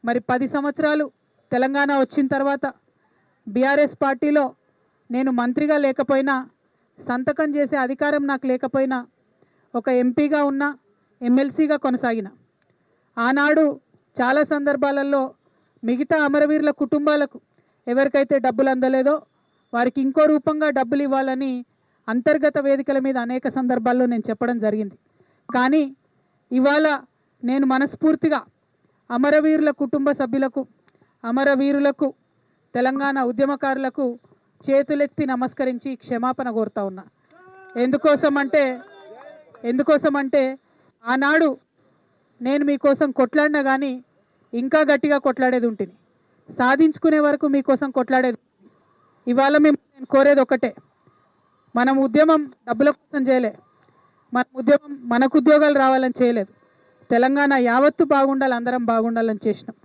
మరి 10 సంవత్సరాలు తెలంగాణ వచ్చిన తర్వాత బీఆర్ఎస్ పార్టీలో నేను మంత్రిగా లేకపోయినా, సంతకం చేసే అధికారం నాకు లేకపోయినా, ఒక ఎంపీగా ఉన్న, ఎమ్మెల్సీగా కొనసాగిన. ఆనాడు చాలా సందర్భాలలో మిగతా అమరవీరుల కుటుంబాలకు ఎవరికైతే డబ్బులు అందలేదో వారికి ఇంకో రూపంగా డబ్బులు ఇవ్వాలని అంతర్గత వేదికల మీద అనేక సందర్భాల్లో నేను చెప్పడం జరిగింది. కానీ ఇవాళ నేను మనస్ఫూర్తిగా అమరవీరుల కుటుంబ సభ్యులకు, అమరవీరులకు, తెలంగాణ ఉద్యమకారులకు చేతులెత్తి నమస్కరించి క్షమాపణ కోరుతా ఉన్నా. ఎందుకోసమంటే ఆనాడు నేను మీకోసం కొట్లాడినా కానీ ఇంకా గట్టిగా కొట్లాడేది ఉంటుంది, సాధించుకునే వరకు మీకోసం కొట్లాడేది. ఇవాళ నేను కోరేది ఒకటే, మనం ఉద్యమం డబ్బుల కోసం చేయలే, మన ఉద్యమం మనకు ఉద్యోగాలు రావాలని చేయలేదు, తెలంగాణ యావత్తు బాగుండాలి, అందరం బాగుండాలని చేసినాం.